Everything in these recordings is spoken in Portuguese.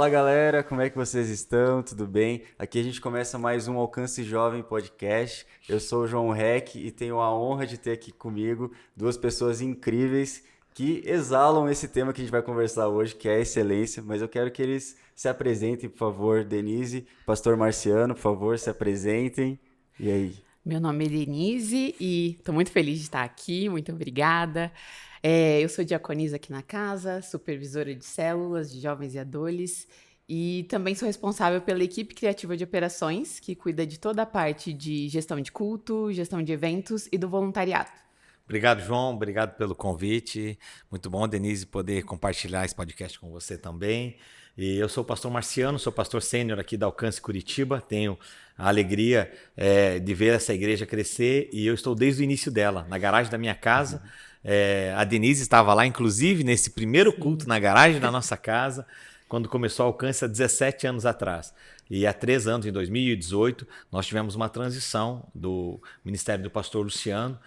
Fala galera, como é que vocês estão? Tudo bem? Aqui a gente começa mais um Alcance Jovem Podcast. Eu sou o João Reck e tenho a honra de ter aqui comigo duas pessoas incríveis que exalam esse tema que a gente vai conversar hoje, que é a excelência. Mas eu quero que eles se apresentem, por favor. Denise, Pastor Marciano, por favor, se apresentem. E aí? Meu nome é Denise e estou muito feliz de estar aqui, muito obrigada. Eu sou diaconisa aqui na casa, supervisora de células de jovens e adolescentes e também sou responsável pela equipe criativa de operações, que cuida de toda a parte de gestão de culto, gestão de eventos e do voluntariado. Obrigado, João. Obrigado pelo convite. Muito bom, Denise, poder compartilhar esse podcast com você também. E eu sou o pastor Marciano, sou pastor sênior aqui da Alcance Curitiba. Tenho a alegria de ver essa igreja crescer e eu estou desde o início dela, na garagem da minha casa. A Denise estava lá, inclusive, nesse primeiro culto na garagem da nossa casa, quando começou a Alcance há 17 anos atrás. E há 3 anos, em 2018, nós tivemos uma transição do ministério do pastor Luciano,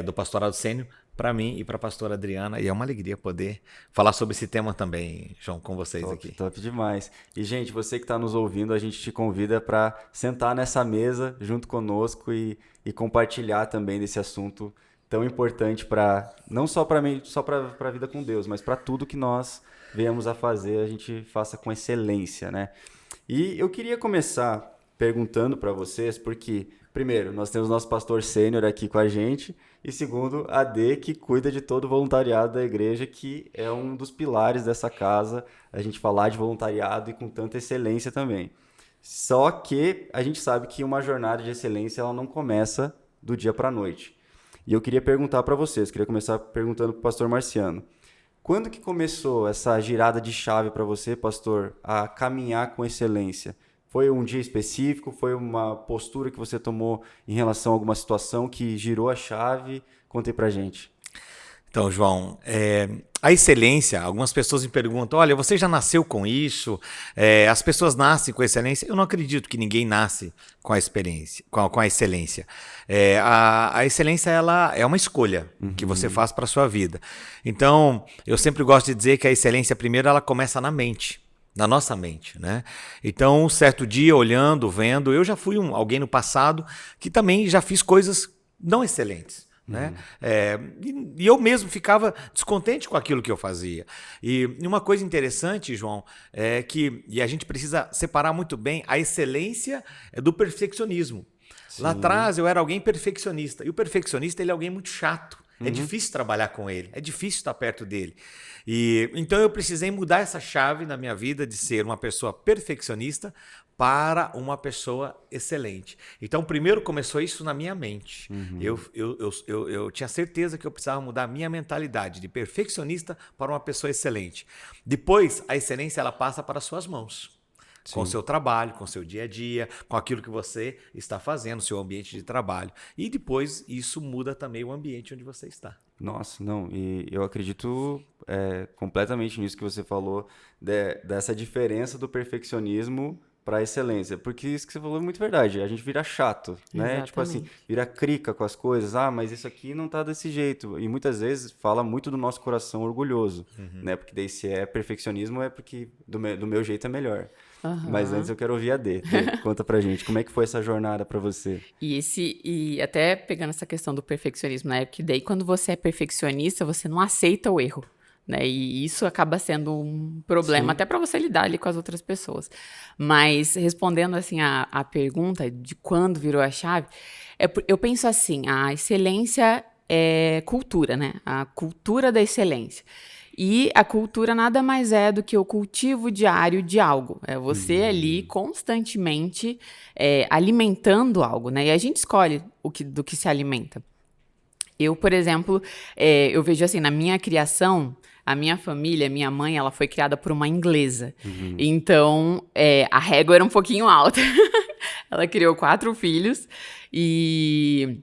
do pastorado sênior, para mim e para a pastora Adriana. E é uma alegria poder falar sobre esse tema também, João, com vocês aqui. Top demais. E, gente, você que está nos ouvindo, a gente te convida para sentar nessa mesa junto conosco e compartilhar também desse assunto tão importante para não só para mim, só para a vida com Deus, mas para tudo que nós viemos a fazer, a gente faça com excelência, né? E eu queria começar perguntando para vocês, porque, primeiro, nós temos nosso pastor sênior aqui com a gente, e segundo, a D, que cuida de todo o voluntariado da igreja, que é um dos pilares dessa casa, a gente falar de voluntariado e com tanta excelência também. Só que a gente sabe que uma jornada de excelência ela não começa do dia para a noite. E eu queria perguntar para vocês, queria começar perguntando para o pastor Marciano. Quando que começou essa girada de chave para você, pastor, a caminhar com excelência? Foi um dia específico? Foi uma postura que você tomou em relação a alguma situação que girou a chave? Conte pra gente. Então, João, a excelência, algumas pessoas me perguntam, olha, você já nasceu com isso? As pessoas nascem com excelência? Eu não acredito que ninguém nasce com a experiência, com a excelência. A excelência ela é uma escolha que você faz para a sua vida. Então, eu sempre gosto de dizer que a excelência, primeiro, ela começa na mente. Na nossa mente, né? Então, um certo dia, olhando, vendo, eu já fui alguém no passado que também já fiz coisas não excelentes, né? E eu mesmo ficava descontente com aquilo que eu fazia. E uma coisa interessante, João, é que e a gente precisa separar muito bem a excelência do perfeccionismo. Sim. Lá atrás eu era alguém perfeccionista, e o perfeccionista ele é alguém muito chato. É difícil trabalhar com ele, é difícil estar perto dele. E então eu precisei mudar essa chave na minha vida de ser uma pessoa perfeccionista para uma pessoa excelente. Então, primeiro começou isso na minha mente. Eu tinha certeza que eu precisava mudar a minha mentalidade de perfeccionista para uma pessoa excelente. Depois, a excelência ela passa para as suas mãos. Sim. Com o seu trabalho, com o seu dia a dia, com aquilo que você está fazendo, seu ambiente de trabalho. E depois isso muda também o ambiente onde você está. Nossa, não, e eu acredito completamente nisso que você falou, dessa diferença do perfeccionismo para a excelência, porque isso que você falou é muito verdade, a gente vira chato, né? Exatamente. Tipo assim, vira crica com as coisas, mas isso aqui não tá desse jeito, e muitas vezes fala muito do nosso coração orgulhoso, né? Porque daí se é perfeccionismo é porque do meu jeito é melhor. Mas antes eu quero ouvir a D. Conta pra gente, como é que foi essa jornada pra você? E até pegando essa questão do perfeccionismo, né? Porque daí quando você é perfeccionista, você não aceita o erro, né? E isso acaba sendo um problema. Sim. Até pra você lidar ali com as outras pessoas. Mas respondendo assim a pergunta de quando virou a chave, eu penso assim, a excelência é cultura, né? A cultura da excelência. E a cultura nada mais é do que o cultivo diário de algo. É você ali constantemente alimentando algo, né? E a gente escolhe do que se alimenta. Eu, por exemplo, eu vejo assim, na minha criação, a minha família, minha mãe, ela foi criada por uma inglesa. Então, a régua era um pouquinho alta. Ela criou 4 filhos e...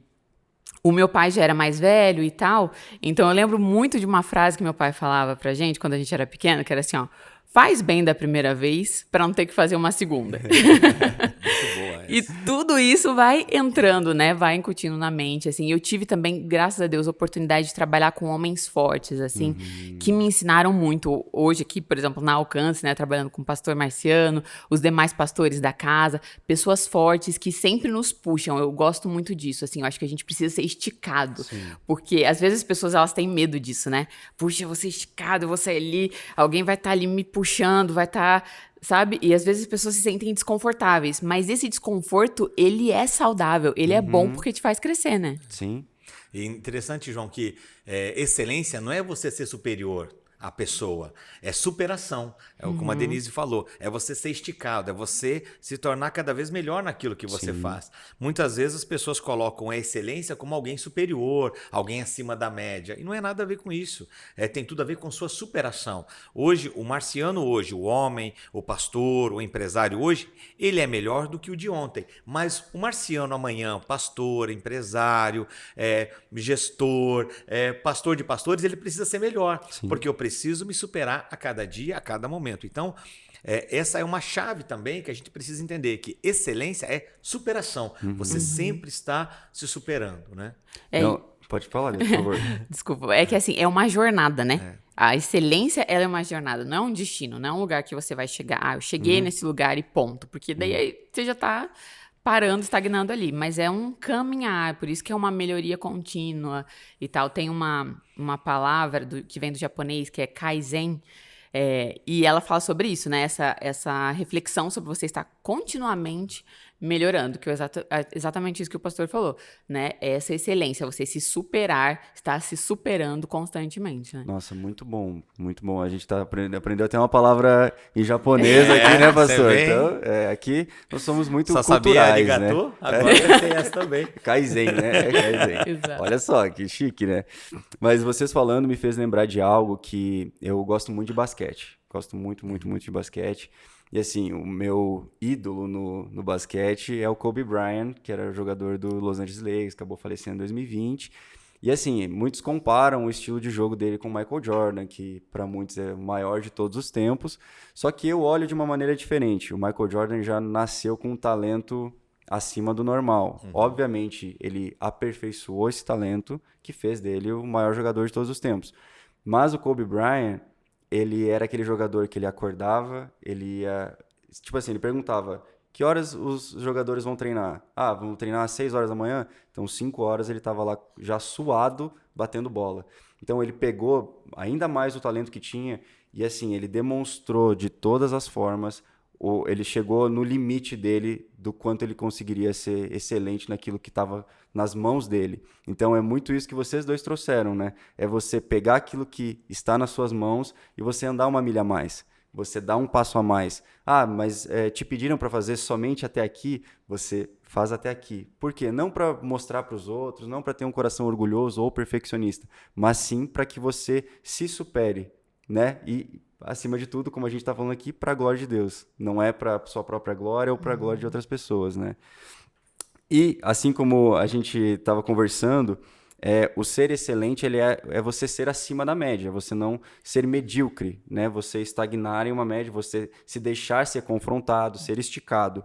O meu pai já era mais velho e tal, então eu lembro muito de uma frase que meu pai falava pra gente quando a gente era pequeno, que era assim, ó, faz bem da primeira vez pra não ter que fazer uma segunda. Muito boa. E tudo isso vai entrando, né? Vai incutindo na mente, assim. Eu tive também, graças a Deus, a oportunidade de trabalhar com homens fortes, assim, que me ensinaram muito. Hoje aqui, por exemplo, na Alcance, né? Trabalhando com o pastor Marciano, os demais pastores da casa, pessoas fortes que sempre nos puxam. Eu gosto muito disso, assim. Eu acho que a gente precisa ser esticado. Sim. Porque, às vezes, as pessoas, elas têm medo disso, né? Puxa, eu vou ser esticado, eu vou sair ali, alguém vai estar ali me puxando, vai estar... Sabe? E às vezes as pessoas se sentem desconfortáveis, mas esse desconforto, ele é saudável, ele é bom porque te faz crescer, né? Sim. E interessante, João, que excelência não é você ser superior à pessoa, é superação. É como a Denise falou, é você ser esticado, é você se tornar cada vez melhor naquilo que você faz. Muitas vezes as pessoas colocam a excelência como alguém superior, alguém acima da média, e não é nada a ver com isso. Tem tudo a ver com sua superação. Hoje, o Marciano hoje, o homem, o pastor, o empresário hoje, ele é melhor do que o de ontem. Mas o Marciano amanhã, pastor, empresário, gestor, pastor de pastores, ele precisa ser melhor, porque eu preciso me superar a cada dia, a cada momento. Então, essa é uma chave também que a gente precisa entender, que excelência é superação. Você sempre está se superando, né? Não, pode falar, por favor. Desculpa, é que assim, é uma jornada, né? A excelência, ela é uma jornada, não é um destino, não é um lugar que você vai chegar, eu cheguei nesse lugar e ponto, porque daí aí você já tá parando, estagnando ali, mas é um caminhar, por isso que é uma melhoria contínua e tal. Tem uma palavra que vem do japonês que é Kaizen, e ela fala sobre isso, né? Essa reflexão sobre você estar continuamente melhorando, que é exatamente isso que o pastor falou, né? Essa excelência, você se superar, estar se superando constantemente, né? Nossa, muito bom, muito bom. A gente aprendeu até uma palavra em japonês aqui, né, pastor? Então, aqui nós somos muito só culturais, sabia arigatô, né? agora tem essa também. Kaizen, né? Kaizen. Exato. Olha só, que chique, né? Mas vocês falando me fez lembrar de algo que eu gosto muito de basquete. Gosto muito, muito, muito de basquete. E assim, o meu ídolo no basquete é o Kobe Bryant, que era jogador do Los Angeles Lakers, acabou falecendo em 2020. E assim, muitos comparam o estilo de jogo dele com o Michael Jordan, que para muitos é o maior de todos os tempos. Só que eu olho de uma maneira diferente. O Michael Jordan já nasceu com um talento acima do normal. Obviamente, ele aperfeiçoou esse talento que fez dele o maior jogador de todos os tempos. Mas o Kobe Bryant, ele era aquele jogador que ele acordava, ele ia... Tipo assim, ele perguntava, que horas os jogadores vão treinar? Ah, vão treinar às 6 horas da manhã? Então, 5 horas ele estava lá já suado, batendo bola. Então, ele pegou ainda mais o talento que tinha e, assim, ele demonstrou de todas as formas, ele chegou no limite dele do quanto ele conseguiria ser excelente naquilo que estava nas mãos dele. Então é muito isso que vocês dois trouxeram, né? É você pegar aquilo que está nas suas mãos e você andar uma milha a mais. Você dá um passo a mais. Ah, mas te pediram para fazer somente até aqui, você faz até aqui. Por quê? Não para mostrar para os outros, não para ter um coração orgulhoso ou perfeccionista, mas sim para que você se supere, né? E acima de tudo, como a gente está falando aqui, para a glória de Deus. Não é para sua própria glória ou para a glória de outras pessoas, né? E, assim como a gente estava conversando, o ser excelente ele é você ser acima da média, você não ser medíocre, né? Você estagnar em uma média, você se deixar ser confrontado, ser esticado.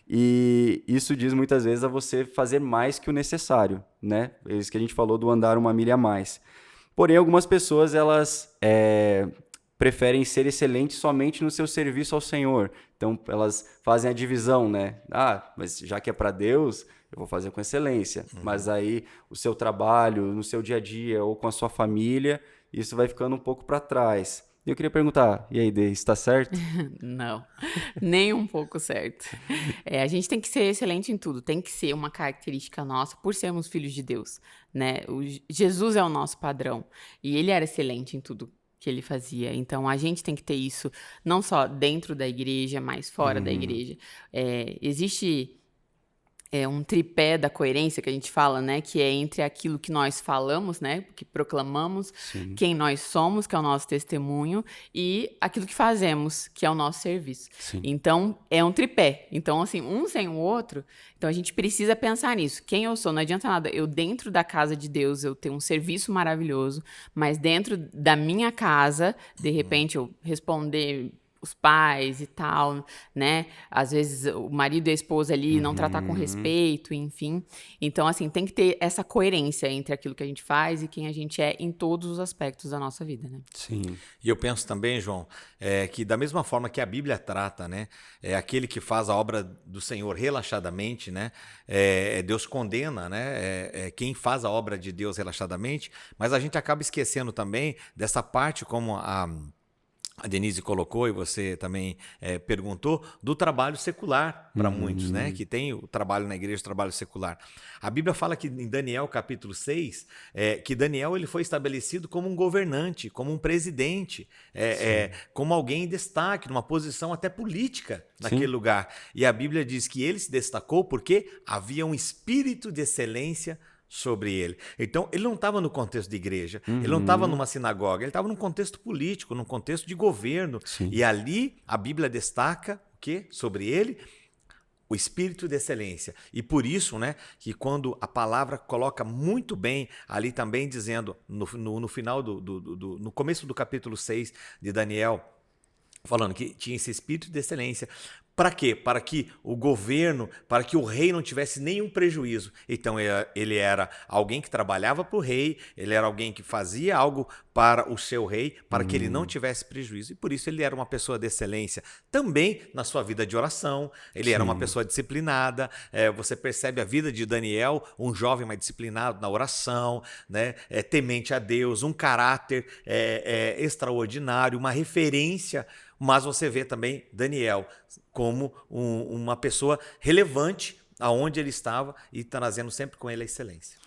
E isso diz muitas vezes a você fazer mais que o necessário, né? É isso que a gente falou do andar uma milha a mais. Porém, algumas pessoas, elas preferem ser excelentes somente no seu serviço ao Senhor. Então, elas fazem a divisão, né? Ah, mas já que é para Deus, eu vou fazer com excelência. Mas aí, o seu trabalho, no seu dia a dia ou com a sua família, isso vai ficando um pouco para trás. E eu queria perguntar, e aí, Dê, está certo? Não, nem um pouco certo. A gente tem que ser excelente em tudo, tem que ser uma característica nossa por sermos filhos de Deus, né? Jesus é o nosso padrão e ele era excelente em tudo que ele fazia. Então, a gente tem que ter isso não só dentro da igreja, mas fora da igreja. Existe um tripé da coerência que a gente fala, né? Que é entre aquilo que nós falamos, né? Que proclamamos, Sim. quem nós somos, que é o nosso testemunho, e aquilo que fazemos, que é o nosso serviço. Sim. Então, é um tripé. Então, assim, um sem o outro. Então, a gente precisa pensar nisso. Quem eu sou? Não adianta nada. Eu, dentro da casa de Deus, eu tenho um serviço maravilhoso, mas dentro da minha casa, de repente, eu responder os pais e tal, né? Às vezes o marido e a esposa ali não tratar com respeito, enfim. Então, assim, tem que ter essa coerência entre aquilo que a gente faz e quem a gente é em todos os aspectos da nossa vida, né? Sim. E eu penso também, João, que da mesma forma que a Bíblia trata, né, aquele que faz a obra do Senhor relaxadamente, né, Deus condena, né, quem faz a obra de Deus relaxadamente, mas a gente acaba esquecendo também dessa parte, como a Denise colocou e você também perguntou, do trabalho secular para muitos, né? Que tem o trabalho na igreja, o trabalho secular. A Bíblia fala que em Daniel capítulo 6, que Daniel ele foi estabelecido como um governante, como um presidente, como alguém em destaque, numa posição até política naquele lugar. E a Bíblia diz que ele se destacou porque havia um espírito de excelência sobre ele. Então, ele não estava no contexto de igreja, ele não estava numa sinagoga, ele estava num contexto político, num contexto de governo. Sim. E ali a Bíblia destaca o quê? Sobre ele? O espírito de excelência. E por isso, né, que quando a palavra coloca muito bem ali também dizendo, no final no começo do capítulo 6 de Daniel, falando que tinha esse espírito de excelência. Para quê? Para que o governo, para que o rei não tivesse nenhum prejuízo. Então ele era alguém que trabalhava para o rei, ele era alguém que fazia algo para o seu rei, para que ele não tivesse prejuízo. E por isso ele era uma pessoa de excelência. Também na sua vida de oração, ele era uma pessoa disciplinada. Você percebe a vida de Daniel, um jovem mais disciplinado na oração, né? Temente a Deus, um caráter extraordinário, uma referência. Mas você vê também Daniel como uma pessoa relevante aonde ele estava e trazendo sempre com ele a excelência.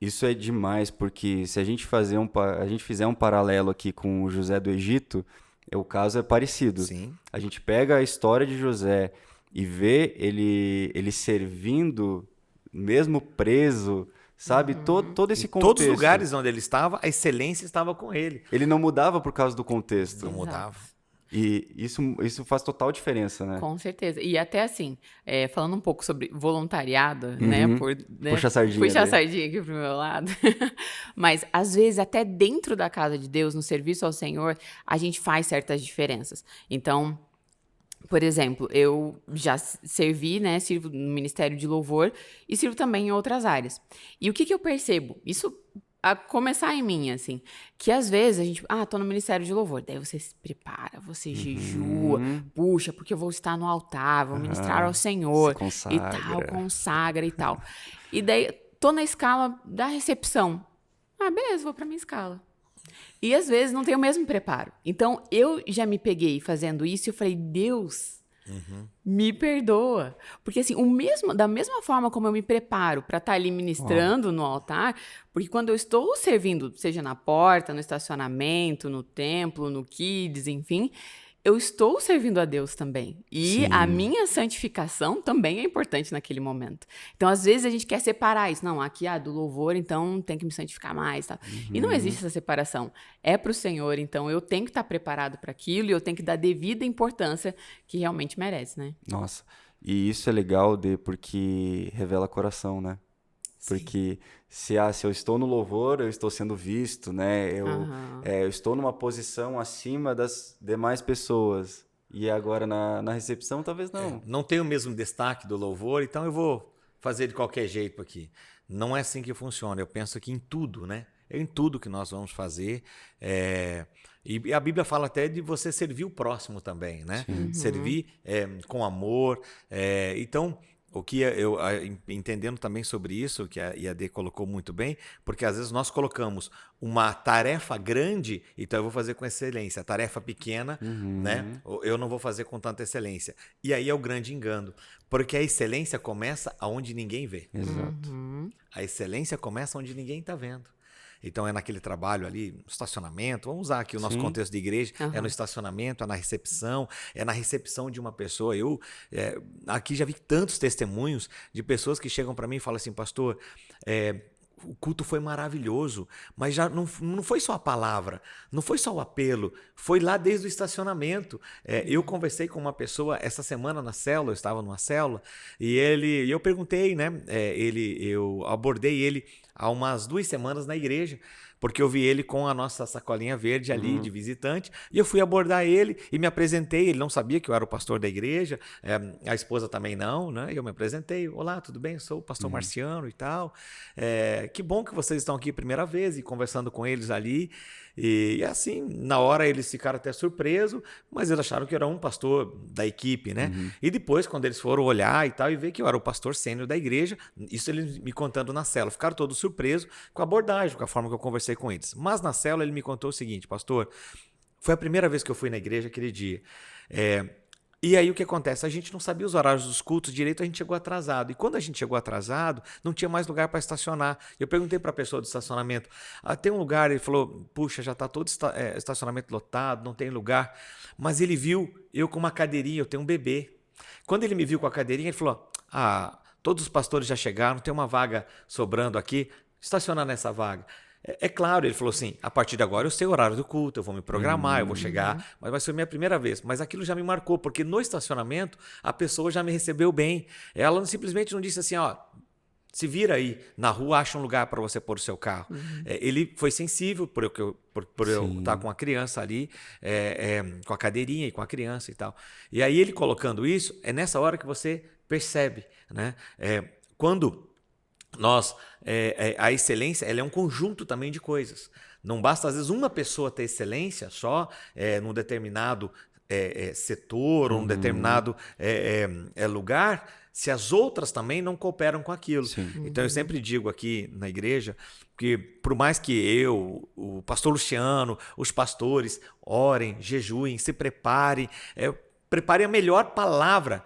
Isso é demais, porque se a gente fizer um paralelo aqui com o José do Egito, o caso é parecido. Sim. A gente pega a história de José e vê ele servindo, mesmo preso, sabe? Todo esse contexto. Todos os lugares onde ele estava, a excelência estava com ele. Ele não mudava por causa do contexto. Não mudava. E isso faz total diferença, né? Com certeza. E até assim, falando um pouco sobre voluntariado, né? Puxa a sardinha. Puxa a dele. sardinha aqui pro meu lado. Mas, às vezes, até dentro da casa de Deus, no serviço ao Senhor, a gente faz certas diferenças. Então, por exemplo, eu já servi, né? Sirvo no Ministério de Louvor e sirvo também em outras áreas. E o que eu percebo? Isso a começar em mim, assim, que às vezes a gente, tô no Ministério de Louvor, daí você se prepara, você jejua, puxa, porque eu vou estar no altar, vou ministrar ao Senhor, se consagra. e tal, consagra e tal. E daí, tô na escala da recepção. Beleza, vou pra minha escala. E às vezes não tem o mesmo preparo. Então, eu já me peguei fazendo isso e eu falei, Deus, me perdoa. Porque assim, da mesma forma como eu me preparo para estar ali ministrando no altar, porque quando eu estou servindo, seja na porta, no estacionamento, no templo, no kids, enfim, eu estou servindo a Deus também. E a minha santificação também é importante naquele momento. Então, às vezes, a gente quer separar isso. Não, aqui, do louvor, então tem que me santificar mais. Tá? E não existe essa separação. É para o Senhor, então eu tenho que estar preparado para aquilo e eu tenho que dar devida importância que realmente merece, né? Nossa, e isso é legal porque revela coração, né? Porque se eu estou no louvor, eu estou sendo visto, né? Eu estou numa posição acima das demais pessoas. E agora na recepção, talvez não. Não tem o mesmo destaque do louvor, então eu vou fazer de qualquer jeito aqui. Não é assim que funciona. Eu penso que em tudo, né? Em tudo que nós vamos fazer. E a Bíblia fala até de você servir o próximo também, né? Servir com amor. Então, o que eu entendendo também sobre isso, que a IAD colocou muito bem, porque às vezes nós colocamos uma tarefa grande, então eu vou fazer com excelência. A tarefa pequena, né? Eu não vou fazer com tanta excelência. E aí é o grande engano, porque a excelência começa aonde ninguém vê. Exato. A excelência começa onde ninguém está vendo. Então é naquele trabalho ali, no estacionamento, vamos usar aqui o nosso contexto de igreja, é no estacionamento, é na recepção de uma pessoa. Eu aqui já vi tantos testemunhos de pessoas que chegam para mim e falam assim, pastor, o culto foi maravilhoso, mas já não foi só a palavra, não foi só o apelo, foi lá desde o estacionamento. Eu conversei com uma pessoa essa semana na célula, eu estava numa célula, e eu perguntei, né? Eu abordei ele há umas 2 semanas na igreja, porque eu vi ele com a nossa sacolinha verde ali de visitante, e eu fui abordar ele e me apresentei. Ele não sabia que eu era o pastor da igreja, a esposa também não, né? Eu me apresentei: olá, tudo bem? Eu sou o pastor Marciano e tal. Que bom que vocês estão aqui primeira vez, e conversando com eles ali. E assim, na hora eles ficaram até surpresos, mas eles acharam que eu era um pastor da equipe, né? E depois, quando eles foram olhar e tal, e ver que eu era o pastor sênior da igreja, isso eles me contando na célula, ficaram todos surpresos com a abordagem, com a forma que eu conversei com eles. Mas na célula ele me contou o seguinte: pastor, foi a primeira vez que eu fui na igreja aquele dia. E aí o que acontece? A gente não sabia os horários dos cultos direito, a gente chegou atrasado. E quando a gente chegou atrasado, não tinha mais lugar para estacionar. Eu perguntei para a pessoa do estacionamento: tem um lugar? Ele falou: puxa, já está todo estacionamento lotado, não tem lugar. Mas ele viu eu com uma cadeirinha, eu tenho um bebê. Quando ele me viu com a cadeirinha, ele falou: todos os pastores já chegaram, tem uma vaga sobrando aqui, estaciona nessa vaga. É claro, ele falou assim: a partir de agora eu sei o horário do culto, eu vou me programar, eu vou chegar, mas vai ser a minha primeira vez. Mas aquilo já me marcou, porque no estacionamento a pessoa já me recebeu bem. Ela simplesmente não disse assim: se vira aí na rua, acha um lugar para você pôr o seu carro. Ele foi sensível por eu estar com a criança ali, com a cadeirinha e com a criança e tal. E aí ele colocando isso, é nessa hora que você percebe, né? Quando a excelência, ela é um conjunto também de coisas. Não basta, às vezes, uma pessoa ter excelência só num determinado setor ou num determinado lugar, se as outras também não cooperam com aquilo. Então, eu sempre digo aqui na igreja que, por mais que eu, o pastor Luciano, os pastores orem, jejuem, se preparem, preparem a melhor palavra,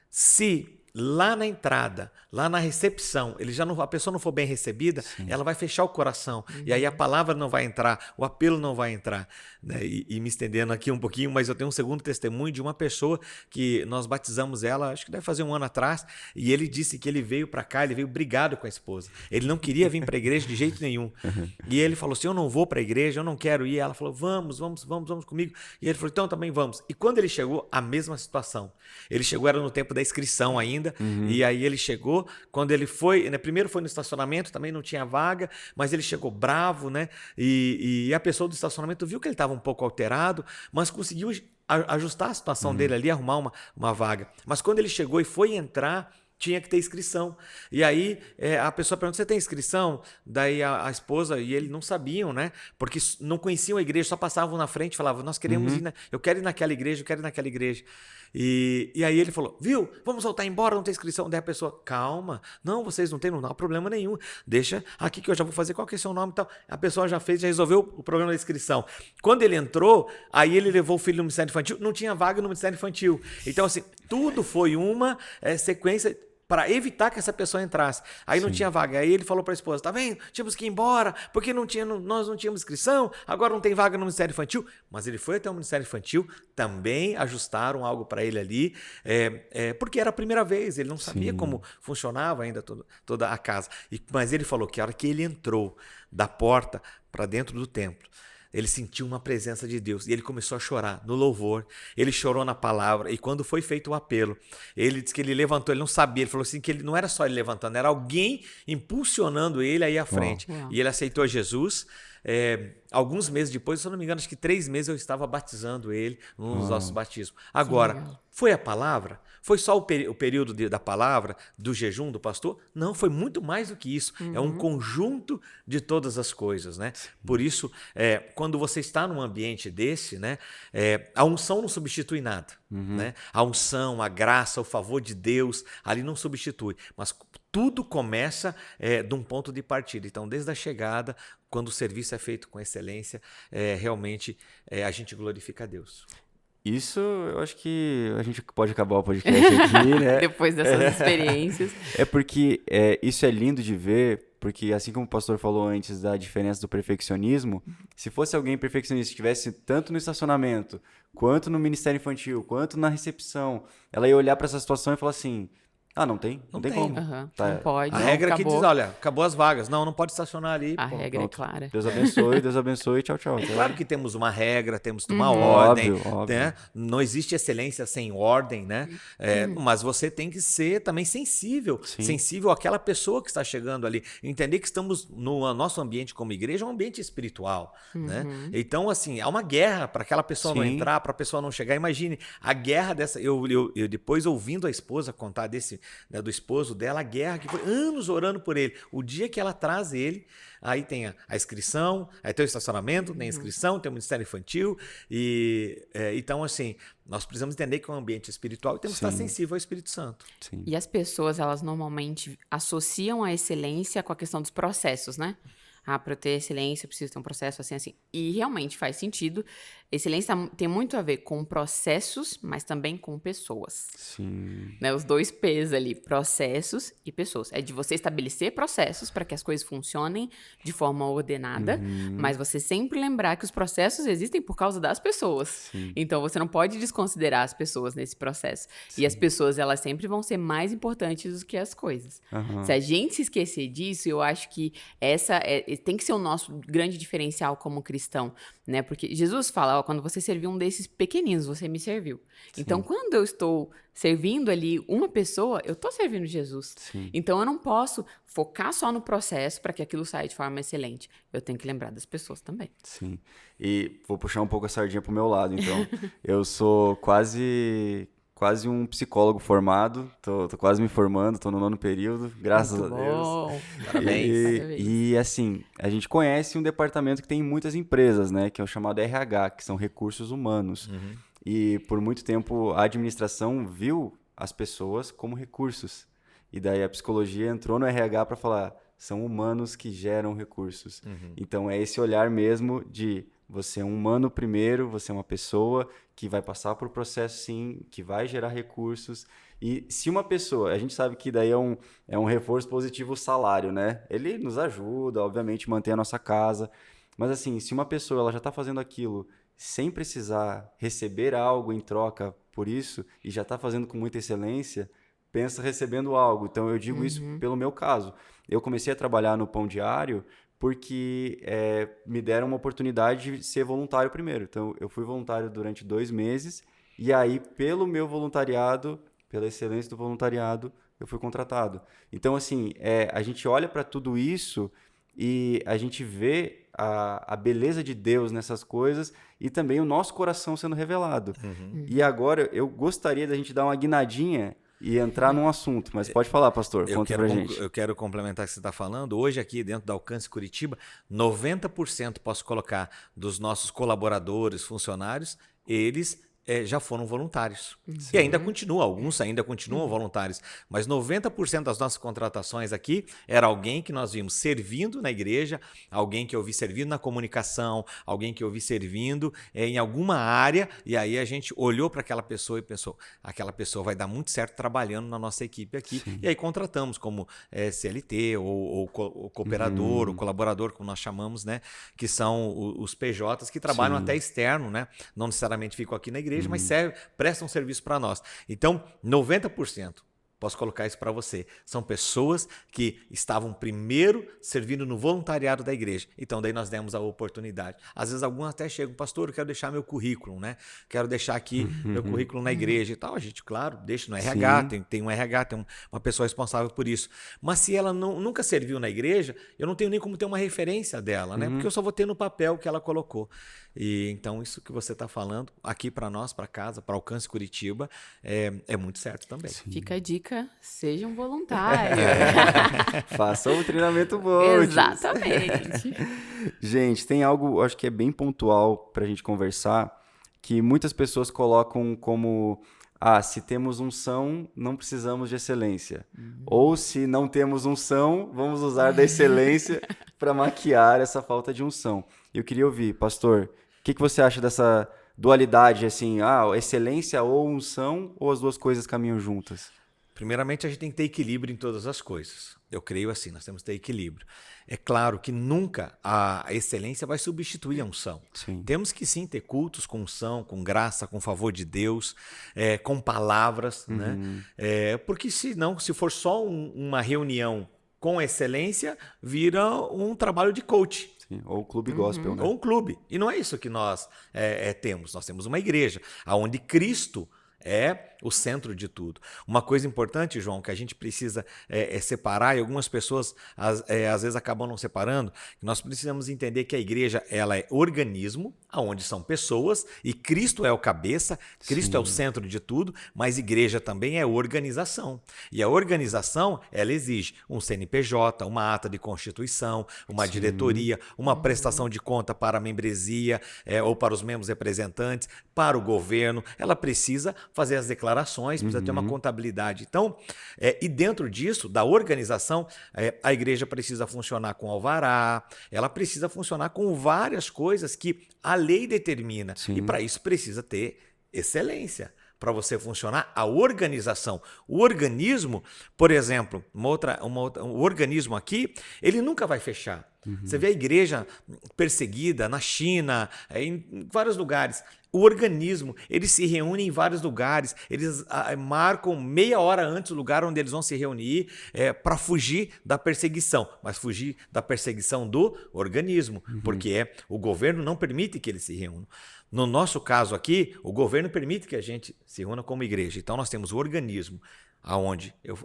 se lá na entrada, lá na recepção, a pessoa não for bem recebida, ela vai fechar o coração. E aí a palavra não vai entrar, o apelo não vai entrar. Né? E me estendendo aqui um pouquinho, mas eu tenho um segundo testemunho de uma pessoa que nós batizamos ela, acho que deve fazer um ano atrás, e ele disse que ele veio para cá, ele veio brigado com a esposa. Ele não queria vir para a igreja de jeito nenhum. E ele falou assim: eu não vou para a igreja, eu não quero ir. Ela falou: vamos comigo. E ele falou: então também vamos. E quando ele chegou, a mesma situação. Ele chegou, era no tempo da inscrição ainda. E aí ele chegou, quando ele foi, né, primeiro foi no estacionamento, também não tinha vaga, mas ele chegou bravo, né? E a pessoa do estacionamento viu que ele estava um pouco alterado, mas conseguiu ajustar a situação dele ali, arrumar uma vaga. Mas quando ele chegou e foi entrar, tinha que ter inscrição. E aí a pessoa perguntou: você tem inscrição? Daí a esposa e ele não sabiam, né? Porque não conheciam a igreja, só passavam na frente e falavam: nós queremos ir, eu quero ir naquela igreja, eu quero ir naquela igreja. E aí ele falou: viu, vamos voltar embora, não tem inscrição. Daí a pessoa: calma, não, vocês não tem, não há problema nenhum, deixa aqui que eu já vou fazer, qual que é o seu nome e tal. A pessoa já fez, já resolveu o problema da inscrição. Quando ele entrou, aí ele levou o filho no Ministério Infantil, não tinha vaga no Ministério Infantil. Então assim, tudo foi uma sequência para evitar que essa pessoa entrasse. Aí não tinha vaga. Aí ele falou para a esposa: tá vendo? Tínhamos que ir embora, porque nós não tínhamos inscrição, agora não tem vaga no Ministério Infantil. Mas ele foi até o Ministério Infantil, também ajustaram algo para ele ali, porque era a primeira vez, ele não sabia como funcionava ainda toda a casa. Mas ele falou que a hora que ele entrou da porta para dentro do templo, ele sentiu uma presença de Deus e ele começou a chorar no louvor, ele chorou na palavra. E quando foi feito o apelo, ele disse que ele levantou, ele não sabia, ele falou assim que ele não era só ele levantando, era alguém impulsionando ele aí à frente. E ele aceitou Jesus. Alguns meses depois, se eu não me engano, acho que 3 meses eu estava batizando ele nos nossos batismos. Agora, foi a palavra? Foi só o período da palavra, do jejum do pastor? Não, foi muito mais do que isso. É um conjunto de todas as coisas, né? Por isso, quando você está num ambiente desse, né, a unção não substitui nada. Né? A unção, a graça, o favor de Deus, ali não substitui. Mas tudo começa de um ponto de partida. Então, desde a chegada, quando o serviço é feito com excelência, realmente a gente glorifica a Deus. Isso, eu acho que a gente pode acabar o podcast aqui, né? Depois dessas experiências. Porque isso é lindo de ver, porque assim como o pastor falou antes da diferença do perfeccionismo, se fosse alguém perfeccionista que estivesse tanto no estacionamento, quanto no Ministério Infantil, quanto na recepção, ela ia olhar para essa situação e falar assim: Ah, não tem? Não tem como. Aham, Tá. não pode. A não, regra que acabou. diz, olha, acabou as vagas. Não pode estacionar ali. A pô. regra é clara. Deus abençoe, tchau, tchau. É claro que temos uma regra, temos uma ordem, Óbvio. né? Não existe excelência sem ordem, né? Mas você tem que ser também sensível, Sim. sensível àquela pessoa que está chegando ali. Entender que estamos no nosso ambiente como igreja, um ambiente espiritual, né? Então, assim, há uma guerra para aquela pessoa não Sim. entrar, para a pessoa não chegar. Imagine a guerra dessa. Eu depois ouvindo a esposa contar né, do esposo dela, a guerra que foi anos orando por ele. O dia que ela traz ele, aí tem a inscrição, aí tem o estacionamento, tem a inscrição, tem o Ministério Infantil. Então, assim, nós precisamos entender que é um ambiente espiritual e temos que estar sensível ao Espírito Santo. Sim. E as pessoas, elas normalmente associam a excelência com a questão dos processos, né? Ah, para eu ter excelência, eu preciso ter um processo assim, assim. E realmente faz sentido. Excelência tem muito a ver com processos, mas também com pessoas. Sim. Né? Os dois P's ali, processos e pessoas. É de você estabelecer processos para que as coisas funcionem de forma ordenada, mas você sempre lembrar que os processos existem por causa das pessoas. Sim. Então, você não pode desconsiderar as pessoas nesse processo. E as pessoas, elas sempre vão ser mais importantes do que as coisas. Se a gente se esquecer disso, eu acho que tem que ser o nosso grande diferencial como cristão, né? Porque Jesus fala, ó, quando você serviu um desses pequeninos, você me serviu. Então, quando eu estou servindo ali uma pessoa, eu estou servindo Jesus. Sim. Então, eu não posso focar só no processo para que aquilo saia de forma excelente. Eu tenho que lembrar das pessoas também. Sim. E vou puxar um pouco a sardinha pro meu lado, então. Eu sou quase um psicólogo formado, tô quase me formando, tô no 9º período, graças Muito a Deus. bom. Parabéns. E assim, a gente conhece um departamento que tem em muitas empresas, né, que é o chamado RH, que são recursos humanos. E por muito tempo a administração viu as pessoas como recursos. E daí a psicologia entrou no RH para falar, são humanos que geram recursos. Então é esse olhar mesmo de você é um humano primeiro, você é uma pessoa que vai passar por processo sim, que vai gerar recursos. E se uma pessoa, a gente sabe que daí é um reforço positivo o salário, né? Ele nos ajuda, obviamente, manter a nossa casa. Mas assim, se uma pessoa ela já está fazendo aquilo sem precisar receber algo em troca por isso, e já está fazendo com muita excelência, pensa recebendo algo. Então eu digo isso pelo meu caso. Eu comecei a trabalhar no Pão Diário porque me deram uma oportunidade de ser voluntário primeiro. Então, eu fui voluntário durante 2 meses e aí, pelo meu voluntariado, pela excelência do voluntariado, eu fui contratado. Então, assim, a gente olha para tudo isso e a gente vê a beleza de Deus nessas coisas e também o nosso coração sendo revelado. E agora, eu gostaria da gente dar uma guinadinha e entrar num assunto, mas pode falar, pastor, conta pra gente. Eu quero complementar o que você está falando. Hoje aqui dentro da Alcance Curitiba, 90% posso colocar dos nossos colaboradores, funcionários, eles já foram voluntários. E ainda continua, alguns ainda continuam voluntários, mas 90% das nossas contratações aqui era alguém que nós vimos servindo na igreja, alguém que eu vi servindo na comunicação, alguém que eu vi servindo em alguma área, e aí a gente olhou para aquela pessoa e pensou, aquela pessoa vai dar muito certo trabalhando na nossa equipe aqui. E aí contratamos como CLT, ou cooperador, ou colaborador, como nós chamamos, né? Que são os PJs que trabalham até externo, né? Não necessariamente ficam aqui na igreja, mas prestam serviço para nós. Então, 90%, posso colocar isso para você, são pessoas que estavam primeiro servindo no voluntariado da igreja. Então, daí nós demos a oportunidade. Às vezes, alguns até chegam, pastor, eu quero deixar meu currículo, né? Quero deixar aqui meu currículo na igreja e tal. A gente, claro, deixa no RH, tem um RH, tem uma pessoa responsável por isso. Mas se ela nunca serviu na igreja, eu não tenho nem como ter uma referência dela, né? Porque eu só vou ter no papel que ela colocou. E então, isso que você está falando aqui para nós, para casa, para Alcance Curitiba, é muito certo também. Fica a dica, sejam voluntários. Façam um treinamento bom. Exatamente. Gente, tem algo, acho que é bem pontual para a gente conversar, que muitas pessoas colocam como... se temos unção, não precisamos de excelência. Ou se não temos unção, vamos usar da excelência para maquiar essa falta de unção. Eu queria ouvir, pastor, o que você acha dessa dualidade, assim, excelência ou unção, ou as duas coisas caminham juntas? primeiramente a gente tem que ter equilíbrio em todas as coisas. Eu creio assim, nós temos que ter equilíbrio. É claro que nunca a excelência vai substituir a unção. Sim. Temos que sim ter cultos com unção, com graça, com favor de Deus, com palavras, né? Porque se for só uma reunião com excelência, vira um trabalho de coach. Sim. Ou o clube gospel, né? Ou um clube. E não é isso que nós temos. Nós temos uma igreja, onde Cristo é o centro de tudo. Uma coisa importante, João, que a gente precisa separar, e algumas pessoas às vezes acabam não separando, que nós precisamos entender que a igreja ela é organismo, onde são pessoas, e Cristo é o cabeça, Cristo é o centro de tudo, mas igreja também é organização. E a organização, ela exige um CNPJ, uma ata de constituição, uma diretoria, uma prestação de conta para a membresia, ou para os membros representantes, para o governo. Ela precisa fazer as declarações, precisa ter uma contabilidade. Então, e dentro disso, da organização, a igreja precisa funcionar com alvará, ela precisa funcionar com várias coisas que a lei determina. Sim. E para isso precisa ter excelência. Para você funcionar, a organização. O organismo, por exemplo, o organismo aqui, ele nunca vai fechar. Você vê a igreja perseguida na China, em vários lugares. O organismo, eles se reúnem em vários lugares, eles marcam meia hora antes o lugar onde eles vão se reunir para fugir da perseguição, mas fugir da perseguição do organismo, porque o governo não permite que eles se reúnam. No nosso caso aqui, o governo permite que a gente se reúna como igreja. Então nós temos o organismo, aonde eu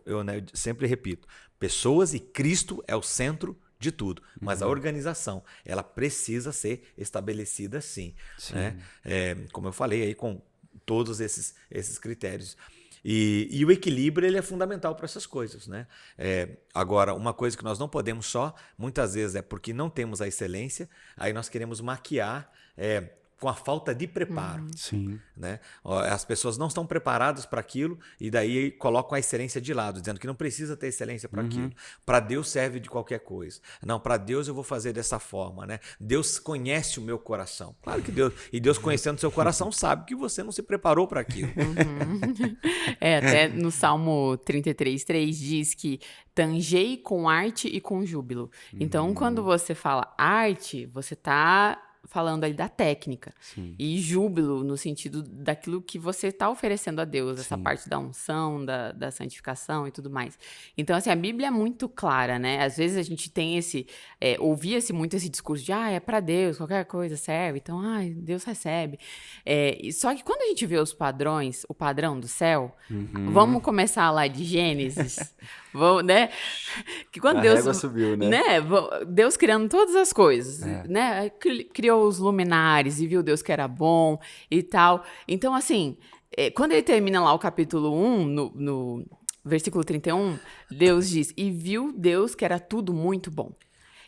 sempre repito, pessoas e Cristo é o centro de tudo, mas a organização ela precisa ser estabelecida sim. Né? Como eu falei aí, com todos esses critérios. E o equilíbrio ele é fundamental para essas coisas. Né? Agora, uma coisa que nós não podemos muitas vezes é porque não temos a excelência, aí nós queremos maquiar com a falta de preparo. Sim. Né? As pessoas não estão preparadas para aquilo e daí colocam a excelência de lado, dizendo que não precisa ter excelência para aquilo. Para Deus serve de qualquer coisa. Não, para Deus eu vou fazer dessa forma. Né? Deus conhece o meu coração. Claro que Deus conhecendo o seu coração sabe que você não se preparou para aquilo. Até no Salmo 33:3 diz que tangei com arte e com júbilo. Então, quando você fala arte, você está falando ali da técnica. Sim. E júbilo no sentido daquilo que você está oferecendo a Deus, essa Sim. parte da unção, da santificação e tudo mais. Então, assim, a Bíblia é muito clara, né? Às vezes a gente tem ouvia-se muito esse discurso de, é para Deus, qualquer coisa serve, então, Deus recebe. Só que quando a gente vê os padrões, o padrão do céu, vamos começar lá de Gênesis, né? Que quando Deus régua subiu, né? Deus criando todas as coisas, né? Criou os luminares e viu Deus que era bom e tal. Então, assim, quando ele termina lá o capítulo 1, no versículo 31, Deus diz, e viu Deus que era tudo muito bom.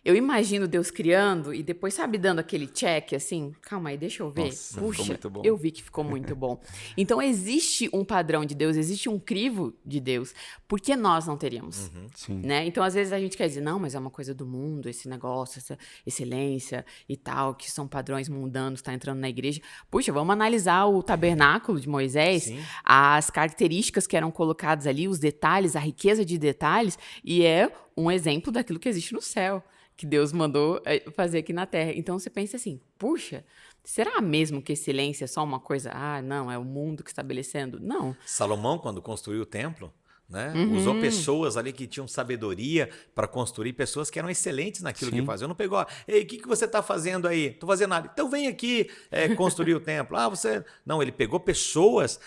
Eu imagino Deus criando e depois, sabe, dando aquele check, assim, calma aí, deixa eu ver. Nossa, puxa, ficou muito bom. eu vi que ficou muito bom. Então, existe um padrão de Deus, existe um crivo de Deus, porque nós não teríamos, Sim. né? Então, às vezes a gente quer dizer, não, mas é uma coisa do mundo, esse negócio, essa excelência e tal, que são padrões mundanos, tá entrando na igreja. Puxa, vamos analisar o tabernáculo de Moisés, Sim. as características que eram colocadas ali, os detalhes, a riqueza de detalhes, e é um exemplo daquilo que existe no céu, que Deus mandou fazer aqui na Terra. Então, você pensa assim, puxa, será mesmo que excelência é só uma coisa? Não, é o mundo que estabelecendo? Não. Salomão, quando construiu o templo, né, usou pessoas ali que tinham sabedoria para construir, pessoas que eram excelentes naquilo que faziam. Não pegou, ei, o que você está fazendo aí? Estou fazendo nada. Então vem aqui construir o templo. Você... Não, ele pegou pessoas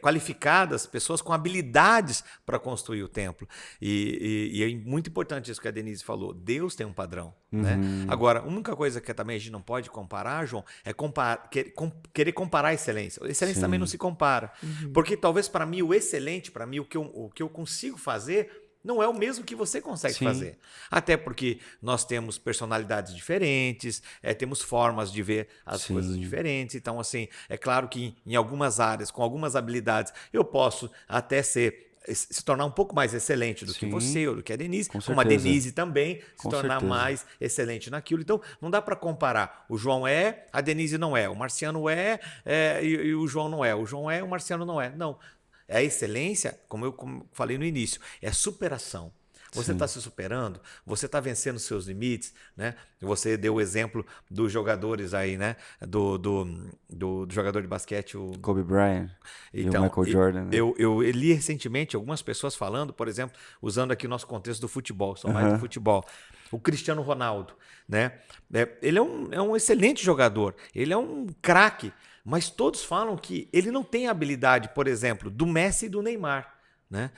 qualificadas, pessoas com habilidades para construir o templo. E é muito importante isso que a Denise falou. Deus tem um padrão. Né? Agora, a única coisa que também a gente não pode comparar, João, é querer comparar a excelência. A excelência também não se compara. Porque talvez para mim o excelente, para mim o que eu consigo fazer não é o mesmo que você consegue fazer. Até porque nós temos personalidades diferentes, temos formas de ver as coisas diferentes. Então, assim, é claro que em algumas áreas, com algumas habilidades, eu posso até se tornar um pouco mais excelente do que você ou do que a Denise, como a Denise também se tornar mais excelente naquilo. Então, não dá para comparar. O João a Denise não é. O Marciano e o João não é. O João o Marciano não é. Não. A excelência, como falei no início, é superação. Você está se superando, você está vencendo seus limites, né? Você deu o exemplo dos jogadores aí, né? Do jogador de basquete, o Kobe Bryant então, e o Michael Jordan. Né? Eu li recentemente algumas pessoas falando, por exemplo, usando aqui o nosso contexto do futebol, sou mais do futebol. O Cristiano Ronaldo, né? Ele é um excelente jogador, ele é um craque, mas todos falam que ele não tem a habilidade, por exemplo, do Messi e do Neymar. Né?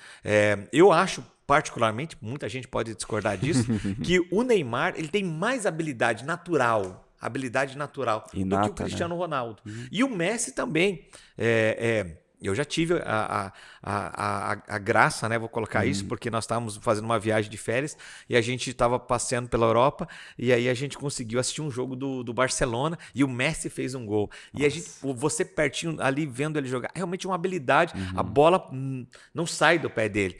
Eu acho, particularmente, muita gente pode discordar disso, que o Neymar ele tem mais habilidade natural Inata, do que o Cristiano Ronaldo. E o Messi também. Eu já tive a graça, né? Vou colocar isso, porque nós estávamos fazendo uma viagem de férias e a gente estava passeando pela Europa e aí a gente conseguiu assistir um jogo do Barcelona e o Messi fez um gol. E você pertinho ali vendo ele jogar, realmente uma habilidade, a bola não sai do pé dele.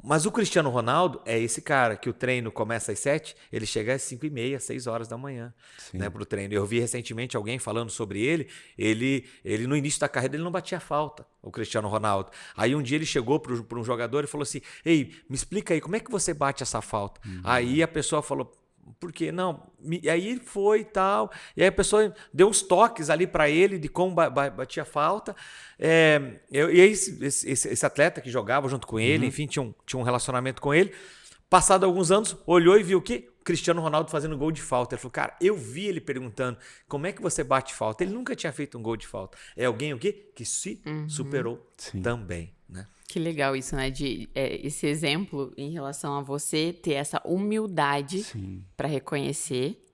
Mas o Cristiano Ronaldo é esse cara que o treino começa às 7, ele chega às 5h30, 6 horas da manhã, né, pro treino. Eu vi recentemente alguém falando sobre ele no início da carreira ele não batia falta, o Cristiano Ronaldo. Aí um dia ele chegou para um jogador e falou assim, ei, me explica aí, como é que você bate essa falta? Aí a pessoa falou, por quê? Não, e aí ele foi e tal, e aí a pessoa deu uns toques ali para ele de como batia falta, e aí esse atleta que jogava junto com ele, enfim, tinha um relacionamento com ele, passado alguns anos, olhou e viu o quê? O Cristiano Ronaldo fazendo gol de falta. Ele falou, cara, eu vi ele perguntando, como é que você bate falta? Ele nunca tinha feito um gol de falta. É alguém o quê? Que se superou também, né? Que legal isso, né? Esse exemplo em relação a você ter essa humildade para reconhecer.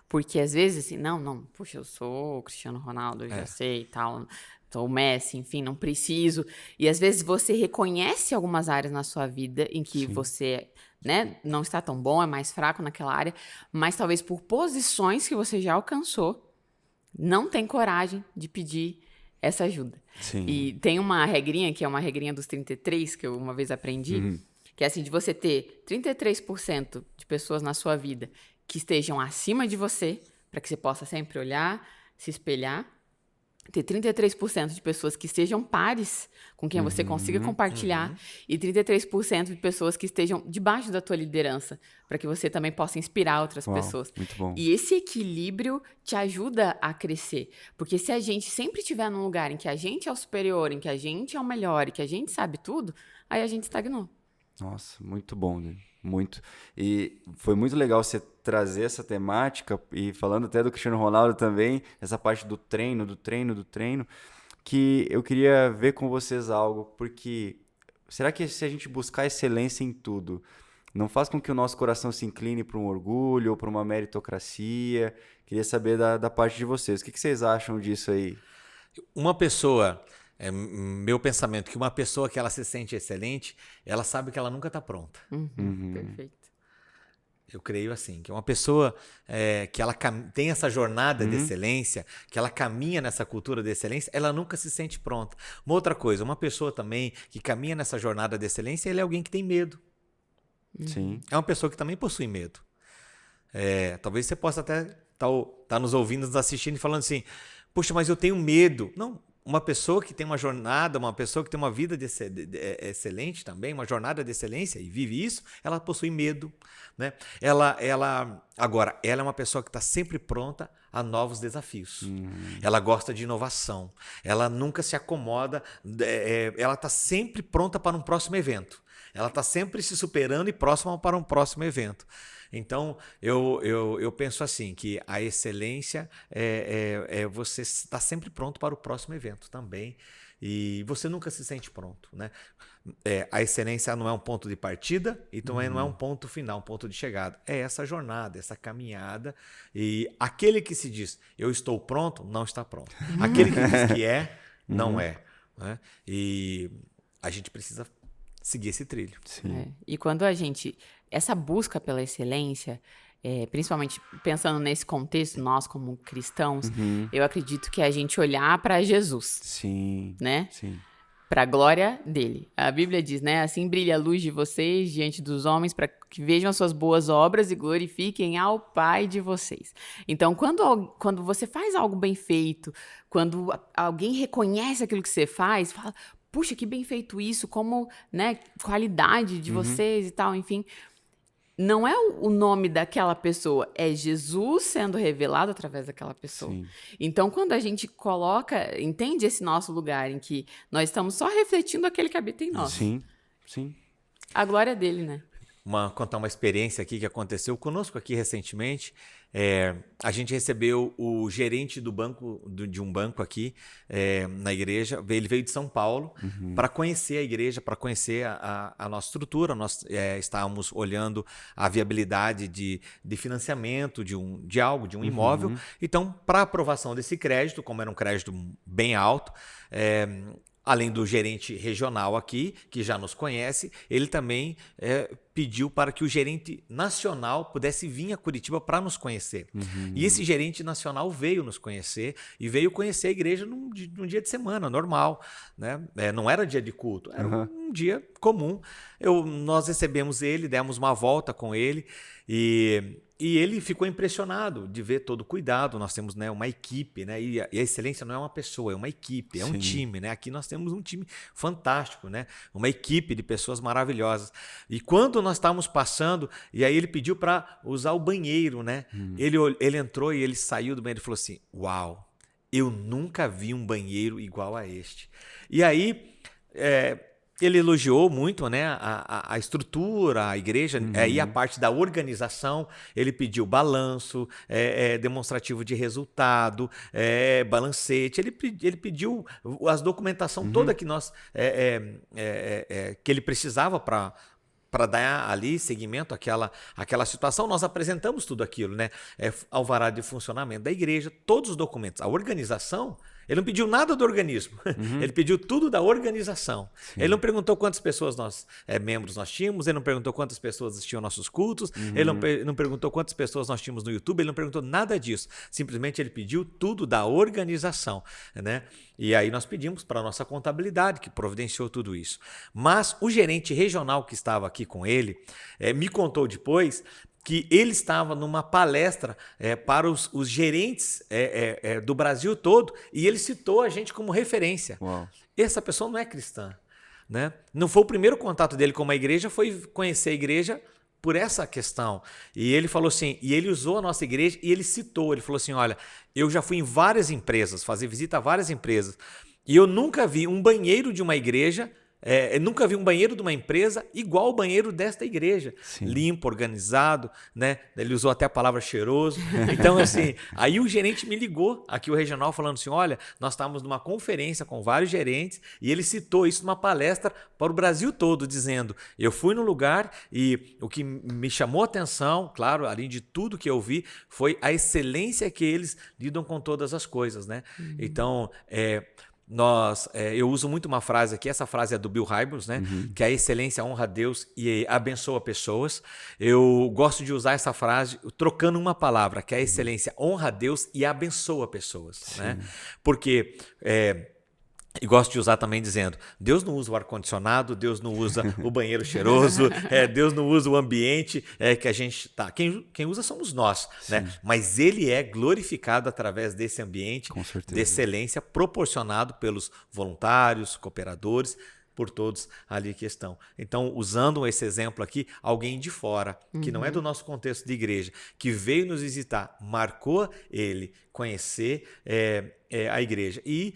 Porque às vezes, assim, não, puxa, eu sou o Cristiano Ronaldo, eu já sei e tal, sou o Messi, enfim, não preciso. E às vezes você reconhece algumas áreas na sua vida em que você, né, não está tão bom, é mais fraco naquela área, mas talvez por posições que você já alcançou, não tem coragem de pedir essa ajuda. Sim. E tem uma regrinha, que é uma regrinha dos 33, que eu uma vez aprendi, que é assim, de você ter 33% de pessoas na sua vida que estejam acima de você, para que você possa sempre olhar, se espelhar, ter 33% de pessoas que estejam pares, com quem você consiga compartilhar, e 33% de pessoas que estejam debaixo da tua liderança, para que você também possa inspirar outras pessoas. Muito bom. E esse equilíbrio te ajuda a crescer, porque se a gente sempre estiver num lugar em que a gente é o superior, em que a gente é o melhor e que a gente sabe tudo, aí a gente estagnou. Nossa, muito bom, né? Muito. E foi muito legal você trazer essa temática, e falando até do Cristiano Ronaldo também, essa parte do treino, que eu queria ver com vocês algo, porque será que se a gente buscar excelência em tudo, não faz com que o nosso coração se incline para um orgulho ou para uma meritocracia? Queria saber da parte de vocês. O que vocês acham disso aí? Uma pessoa... meu pensamento, que uma pessoa que ela se sente excelente, ela sabe que ela nunca está pronta. Perfeito. Eu creio assim, que uma pessoa que ela tem essa jornada de excelência, que ela caminha nessa cultura de excelência, ela nunca se sente pronta. Uma outra coisa, uma pessoa também que caminha nessa jornada de excelência, ele é alguém que tem medo. Sim. É uma pessoa que também possui medo. Talvez você possa até estar nos ouvindo, nos assistindo e falando assim, puxa, mas eu tenho medo. Não. Uma pessoa que tem uma jornada, uma pessoa que tem uma vida excelente também, uma jornada de excelência e vive isso, ela possui medo, né? Agora, ela é uma pessoa que está sempre pronta a novos desafios. Ela gosta de inovação. Ela nunca se acomoda. Ela está sempre pronta para um próximo evento. Ela está sempre se superando e próxima para um próximo evento. Então, eu penso assim, que a excelência é você estar sempre pronto para o próximo evento também. E você nunca se sente pronto, né? A excelência não é um ponto de partida e também não é um ponto final, um ponto de chegada. É essa jornada, essa caminhada. E aquele que se diz, eu estou pronto, não está pronto. Aquele que diz que não é. Né? E a gente precisa seguir esse trilho. Sim. E quando essa busca pela excelência, principalmente pensando nesse contexto, nós como cristãos, eu acredito que a gente olhar para Jesus, Sim. né? Sim. Para a glória dele. A Bíblia diz, né? Assim brilha a luz de vocês diante dos homens, para que vejam as suas boas obras e glorifiquem ao Pai de vocês. Então, quando você faz algo bem feito, quando alguém reconhece aquilo que você fala, puxa, que bem feito isso, como, né, qualidade de vocês e tal, enfim. Não é o nome daquela pessoa, é Jesus sendo revelado através daquela pessoa. Sim. Então, quando a gente entende esse nosso lugar em que nós estamos só refletindo aquele que habita em nós. Sim, sim. A glória dele, né? Contar uma experiência aqui que aconteceu conosco aqui recentemente. A gente recebeu o gerente do banco, de um banco aqui na igreja. Ele veio de São Paulo para conhecer a igreja, para conhecer a nossa estrutura. Nós estávamos olhando a viabilidade de financiamento de um imóvel. Então, para aprovação desse crédito, como era um crédito bem alto, além do gerente regional aqui, que já nos conhece, ele também pediu para que o gerente nacional pudesse vir a Curitiba para nos conhecer. E esse gerente nacional veio nos conhecer e veio conhecer a igreja num dia de semana, normal. Né? Não era dia de culto, era um dia comum. Nós recebemos ele, demos uma volta com ele e ele ficou impressionado de ver todo o cuidado. Nós temos, né, uma equipe, né? E a excelência não é uma pessoa, é uma equipe, é um time. Né? Aqui nós temos um time fantástico, né? Uma equipe de pessoas maravilhosas. E quando nós estávamos passando, e aí ele pediu para usar o banheiro, né? Ele entrou e ele saiu do banheiro e falou assim, uau, eu nunca vi um banheiro igual a este. E aí ele elogiou muito, né, a estrutura, a igreja, e a parte da organização. Ele pediu balanço, demonstrativo de resultado, balancete. Ele pediu a documentação toda que que ele precisava para dar ali seguimento àquela situação. Nós apresentamos tudo aquilo, né? Alvará de funcionamento da igreja, todos os documentos. A organização, ele não pediu nada do organismo, ele pediu tudo da organização. Sim. Ele não perguntou quantas pessoas membros nós tínhamos, ele não perguntou quantas pessoas assistiam nossos cultos, ele não perguntou quantas pessoas nós tínhamos no YouTube, ele não perguntou nada disso. Simplesmente ele pediu tudo da organização, né? E aí nós pedimos para a nossa contabilidade, que providenciou tudo isso. Mas o gerente regional que estava aqui com ele me contou depois que ele estava numa palestra para os gerentes do Brasil todo, e ele citou a gente como referência. Uau. Essa pessoa não é cristã. Né? Não foi o primeiro contato dele com uma igreja, foi conhecer a igreja por essa questão. E ele falou assim, e ele usou a nossa igreja e ele citou, ele falou assim, olha, eu já fui em várias empresas, fazer visita a várias empresas, e eu nunca vi um banheiro de uma igreja, eu nunca vi um banheiro de uma empresa igual ao banheiro desta igreja. Sim. Limpo, organizado, né? Ele usou até a palavra cheiroso. Então, assim, aí o gerente me ligou, aqui o regional, falando assim, olha, nós estávamos numa conferência com vários gerentes e ele citou isso numa palestra para o Brasil todo, dizendo, eu fui no lugar e o que me chamou a atenção, claro, além de tudo que eu vi, foi a excelência que eles lidam com todas as coisas, né? Então, eu uso muito uma frase aqui, essa frase é do Bill Hybels, né? Que a excelência honra a Deus e abençoa pessoas. Eu gosto de usar essa frase trocando uma palavra, que a excelência honra a Deus e abençoa pessoas. Né? Porque... E gosto de usar também dizendo, Deus não usa o ar-condicionado, Deus não usa o banheiro cheiroso, Deus não usa o ambiente que a gente está. Quem usa somos nós, né? Mas ele é glorificado através desse ambiente de excelência proporcionado pelos voluntários, cooperadores, por todos ali que estão. Então, usando esse exemplo aqui, alguém de fora, que não é do nosso contexto de igreja, que veio nos visitar, marcou ele conhecer a igreja. E,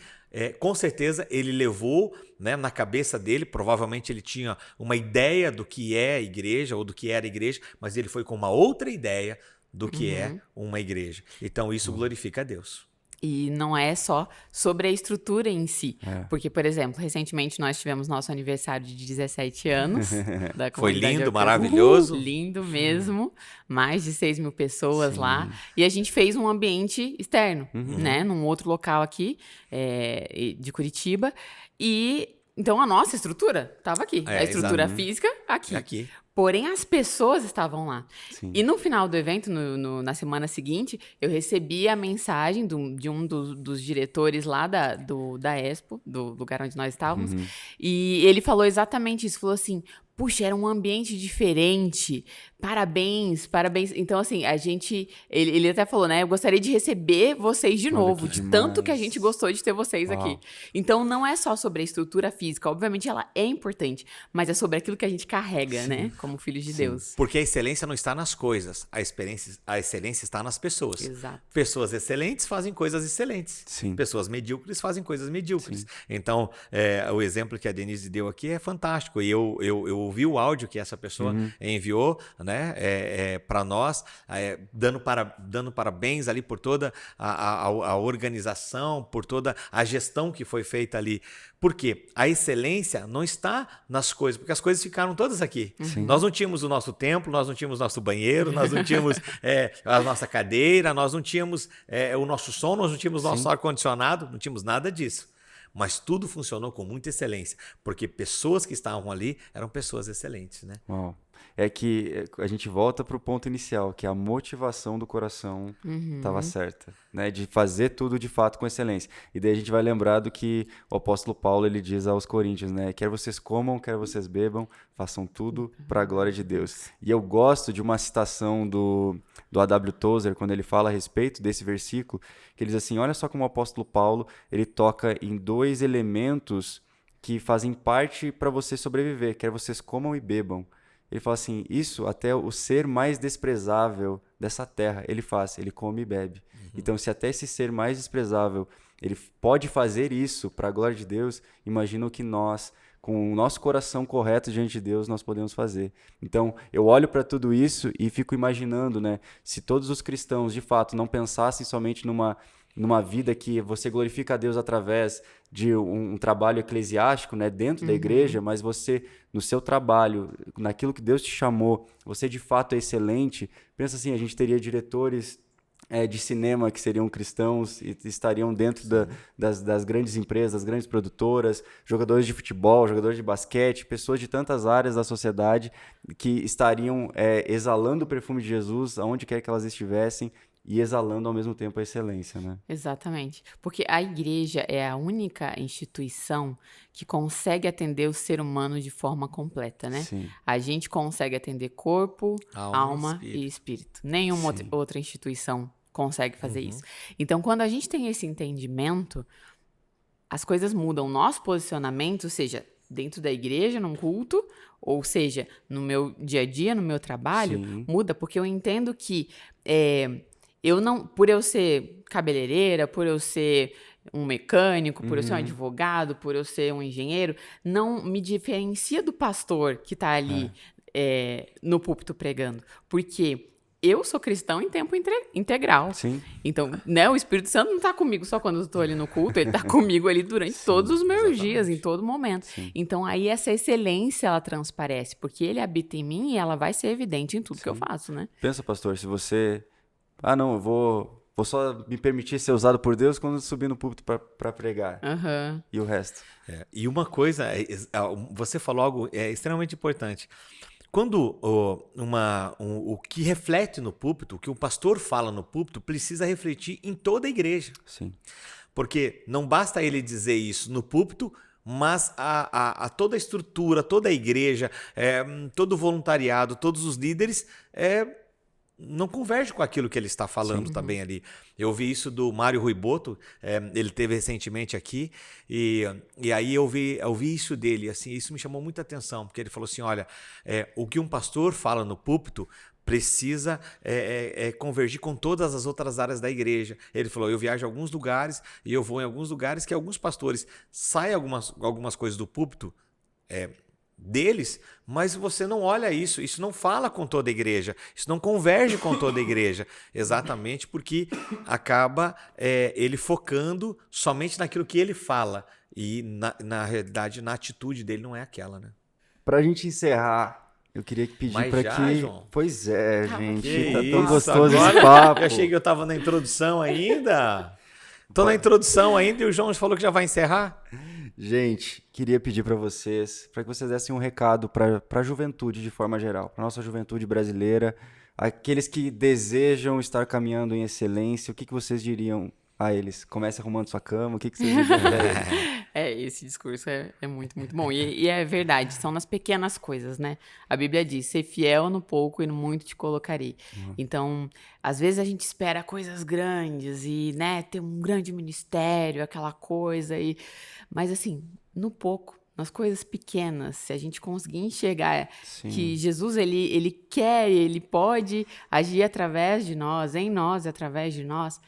com certeza, ele levou, né, na cabeça dele, provavelmente ele tinha uma ideia do que é a igreja ou do que era a igreja, mas ele foi com uma outra ideia do que é uma igreja. Então, isso glorifica a Deus. E não é só sobre a estrutura em si. Porque, por exemplo, recentemente nós tivemos nosso aniversário de 17 anos. Da Foi lindo, Alcântara. maravilhoso. Lindo mesmo. Mais de 6 mil pessoas lá. E a gente fez um ambiente externo, né? Num outro local aqui, de Curitiba. E então a nossa estrutura estava aqui. A estrutura física, aqui. Porém, as pessoas estavam lá. Sim. E no final do evento, na semana seguinte, eu recebi a mensagem de um dos diretores lá da Expo, do lugar onde nós estávamos. E ele falou exatamente isso. Falou assim, puxa, era um ambiente diferente, parabéns. Então, assim, ele até falou, né, eu gostaria de receber vocês de Olha novo, que de tanto que a demais. gente gostou de ter vocês Uau. aqui. Então, não é só sobre a estrutura física, obviamente ela é importante, mas é sobre aquilo que a gente carrega, né, como filhos de Deus. Porque a excelência não está nas coisas, a excelência está nas pessoas. Exato. Pessoas excelentes fazem coisas excelentes. Sim. Pessoas medíocres fazem coisas medíocres. Sim. Então, o exemplo que a Denise deu aqui é fantástico. E eu ouvi o áudio que essa pessoa enviou, né, para nós, dando parabéns ali por toda a organização, por toda a gestão que foi feita ali. Por quê? A excelência não está nas coisas, porque as coisas ficaram todas aqui. Sim. Nós não tínhamos o nosso templo, nós não tínhamos nosso banheiro, nós não tínhamos a nossa cadeira, nós não tínhamos o nosso som, nós não tínhamos nosso ar-condicionado, não tínhamos nada disso. Mas tudo funcionou com muita excelência, porque pessoas que estavam ali eram pessoas excelentes, né? Uau. É que a gente volta para o ponto inicial, que a motivação do coração estava certa, né? De fazer tudo de fato com excelência. E daí a gente vai lembrar do que o apóstolo Paulo ele diz aos Coríntios, né? Quer vocês comam, quer vocês bebam, façam tudo para a glória de Deus. E eu gosto de uma citação do A.W. Tozer, quando ele fala a respeito desse versículo, que ele diz assim, olha só como o apóstolo Paulo ele toca em 2 elementos que fazem parte para você sobreviver, quer vocês comam e bebam. Ele fala assim, isso até o ser mais desprezável dessa terra, ele faz, ele come e bebe. Então, se até esse ser mais desprezável, ele pode fazer isso para a glória de Deus, imagina o que nós, com o nosso coração correto diante de Deus, nós podemos fazer. Então, eu olho para tudo isso e fico imaginando, né, se todos os cristãos, de fato, não pensassem somente numa vida que você glorifica a Deus através de um trabalho eclesiástico, né, dentro da igreja, mas você, no seu trabalho, naquilo que Deus te chamou, você de fato é excelente. Pensa assim, a gente teria diretores de cinema que seriam cristãos e estariam dentro das grandes empresas, das grandes produtoras, jogadores de futebol, jogadores de basquete, pessoas de tantas áreas da sociedade que estariam exalando o perfume de Jesus aonde quer que elas estivessem, e exalando ao mesmo tempo a excelência, né? Exatamente. Porque a igreja é a única instituição que consegue atender o ser humano de forma completa, né? Sim. A gente consegue atender corpo, alma e espírito. Nenhuma outra instituição consegue fazer isso. Então, quando a gente tem esse entendimento, as coisas mudam. Nosso posicionamento, seja dentro da igreja, num culto, ou seja, no meu dia a dia, no meu trabalho, muda, porque eu entendo que por eu ser cabeleireira, por eu ser um mecânico, por eu ser um advogado, por eu ser um engenheiro, não me diferencia do pastor que está ali no púlpito pregando. Porque eu sou cristão em tempo integral. Sim. Então, né, o Espírito Santo não está comigo só quando eu estou ali no culto, ele está comigo ali durante todos os meus dias, em todo momento. Sim. Então, aí essa excelência, ela transparece, porque ele habita em mim e ela vai ser evidente em tudo que eu faço, né? Pensa, pastor, se você... não, eu vou só me permitir ser usado por Deus quando subir no púlpito para pregar. E o resto? E uma coisa, você falou algo extremamente importante. Quando o que reflete no púlpito, o que o pastor fala no púlpito, precisa refletir em toda a igreja. Sim. Porque não basta ele dizer isso no púlpito, mas a toda a estrutura, toda a igreja, todo o voluntariado, todos os líderes... não converge com aquilo que ele está falando também ali. Eu ouvi isso do Mário Ruiboto, ele teve recentemente aqui, e aí eu ouvi isso dele, assim, isso me chamou muita atenção, porque ele falou assim, olha, o que um pastor fala no púlpito precisa convergir com todas as outras áreas da igreja. Ele falou, eu viajo a alguns lugares, e eu vou em alguns lugares que alguns pastores saem algumas coisas do púlpito, deles, mas você não olha isso não fala com toda a igreja, isso não converge com toda a igreja, exatamente porque acaba ele focando somente naquilo que ele fala e na realidade, na atitude dele não é aquela, né? Pra gente encerrar, eu queria pedir para que... João? Pois é, gente, Que tá tão isso, gostoso agora esse papo. Eu achei que eu tava na introdução ainda. Tô na introdução ainda e o João falou que já vai encerrar. Gente, queria pedir para vocês, para que vocês dessem um recado para a juventude de forma geral, para nossa juventude brasileira, aqueles que desejam estar caminhando em excelência, o que vocês diriam a eles? Comece arrumando sua cama, o que vocês diriam para eles? Esse discurso é muito, muito bom. E é verdade, são nas pequenas coisas, né? A Bíblia diz, ser fiel no pouco e no muito te colocarei. Então, às vezes a gente espera coisas grandes e, né, ter um grande ministério, aquela coisa. Mas, assim, no pouco, nas coisas pequenas, se a gente conseguir enxergar que Sim. Jesus, ele quer, ele pode agir através de nós, em nós, através de nós,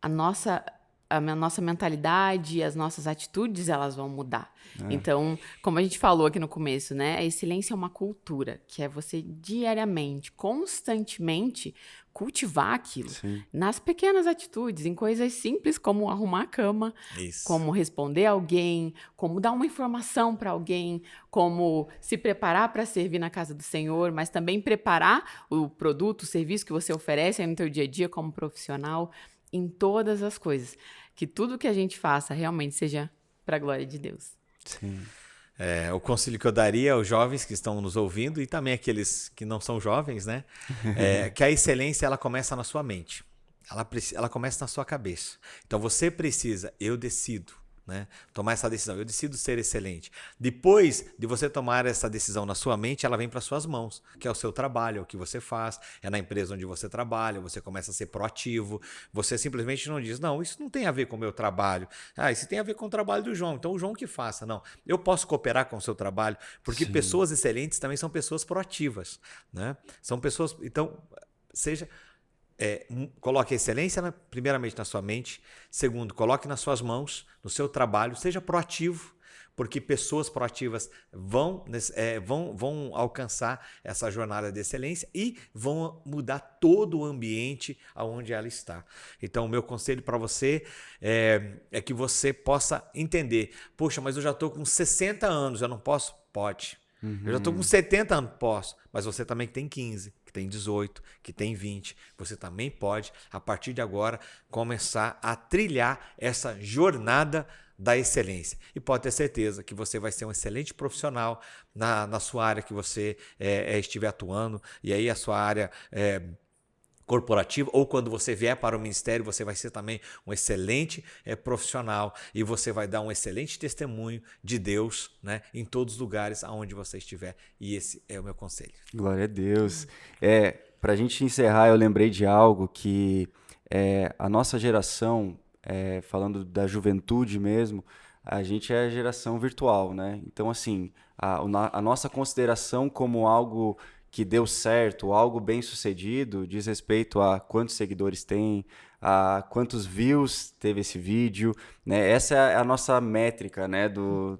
a nossa mentalidade, as nossas atitudes, elas vão mudar. Então, como a gente falou aqui no começo, né? A excelência é uma cultura, que é você diariamente, constantemente cultivar aquilo. Sim. Nas pequenas atitudes, em coisas simples como arrumar a cama, Isso. como responder alguém, como dar uma informação para alguém, como se preparar para servir na casa do Senhor, mas também preparar o produto, o serviço que você oferece aí no teu dia a dia como profissional, em todas as coisas. Que tudo que a gente faça realmente seja para a glória de Deus. Sim. O conselho que eu daria aos jovens que estão nos ouvindo e também aqueles que não são jovens, né? Que a excelência ela começa na sua mente. Ela começa na sua cabeça. Então você precisa, eu decido, né? Tomar essa decisão. Eu decido ser excelente. Depois de você tomar essa decisão na sua mente, ela vem para suas mãos, que é o seu trabalho, é o que você faz, é na empresa onde você trabalha, você começa a ser proativo. Você simplesmente não diz, não, isso não tem a ver com o meu trabalho. Isso tem a ver com o trabalho do João, então o João que faça. Não, eu posso cooperar com o seu trabalho, porque pessoas excelentes também são pessoas proativas, né? São pessoas, então, coloque a excelência primeiramente na sua mente. Segundo, coloque nas suas mãos, no seu trabalho, seja proativo, porque pessoas proativas vão alcançar essa jornada de excelência e vão mudar todo o ambiente onde ela está. Então, o meu conselho para você é que você possa entender, poxa, mas eu já estou com 60 anos, eu não posso? Pode. Eu já estou com 70 anos, posso. Mas você também que tem 15, que tem 18, que tem 20, você também pode, a partir de agora, começar a trilhar essa jornada da excelência. E pode ter certeza que você vai ser um excelente profissional na sua área que você estiver atuando. E aí a sua área corporativa, ou quando você vier para o ministério, você vai ser também um excelente profissional e você vai dar um excelente testemunho de Deus, né, em todos os lugares aonde você estiver. E esse é o meu conselho. Glória a Deus. Para a gente encerrar, eu lembrei de algo que a nossa geração, falando da juventude mesmo, a gente é a geração virtual, né? Então, assim, a nossa consideração como algo que deu certo, algo bem sucedido, diz respeito a quantos seguidores tem, a quantos views teve esse vídeo, né? Essa é a nossa métrica, né,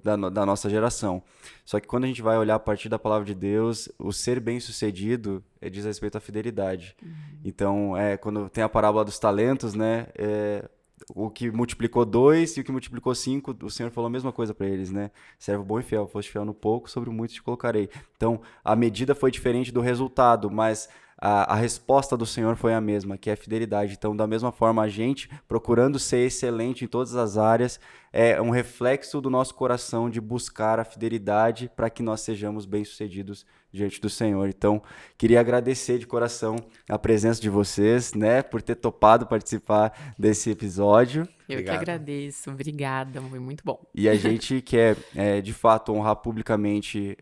da nossa geração. Só que quando a gente vai olhar a partir da palavra de Deus, o ser bem sucedido diz respeito à fidelidade. Então, quando tem a parábola dos talentos, né, o que multiplicou 2 e o que multiplicou 5, o Senhor falou a mesma coisa para eles, né? Servo bom e fiel, foste fiel no pouco, sobre o muito te colocarei. Então, a medida foi diferente do resultado, mas a resposta do Senhor foi a mesma, que é a fidelidade. Então, da mesma forma, a gente, procurando ser excelente em todas as áreas, é um reflexo do nosso coração de buscar a fidelidade para que nós sejamos bem-sucedidos diante do Senhor. Então, queria agradecer de coração a presença de vocês, né, por ter topado participar desse episódio. Eu que agradeço, obrigada, foi muito bom. E a gente quer, de fato, honrar publicamente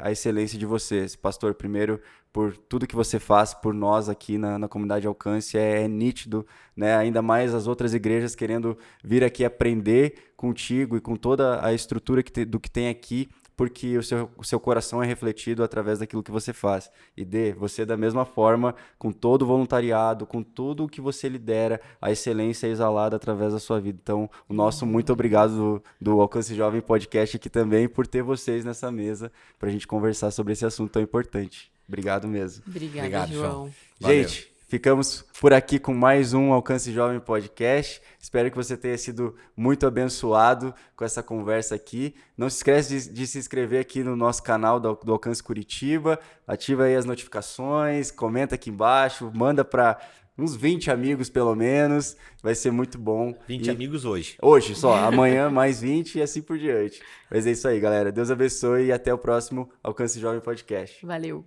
a excelência de vocês. Pastor, primeiro, por tudo que você faz por nós aqui na Comunidade Alcance, é nítido, né? Ainda mais as outras igrejas querendo vir aqui aprender contigo e com toda a estrutura do que tem aqui, porque o seu coração é refletido através daquilo que você faz. E você da mesma forma, com todo o voluntariado, com tudo o que você lidera, a excelência é exalada através da sua vida. Então, o nosso muito obrigado do Alcance Jovem Podcast aqui também por ter vocês nessa mesa para a gente conversar sobre esse assunto tão importante. Obrigado mesmo. Obrigada, João. Gente, ficamos por aqui com mais um Alcance Jovem Podcast. Espero que você tenha sido muito abençoado com essa conversa aqui. Não se esquece de se inscrever aqui no nosso canal do Alcance Curitiba. Ativa aí as notificações, comenta aqui embaixo, manda para uns 20 amigos pelo menos. Vai ser muito bom. 20 amigos hoje. Hoje só, amanhã mais 20 e assim por diante. Mas é isso aí, galera. Deus abençoe e até o próximo Alcance Jovem Podcast. Valeu.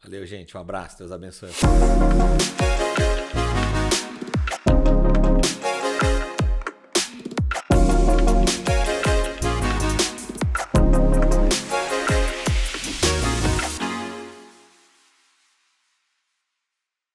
Valeu, gente. Um abraço. Deus abençoe.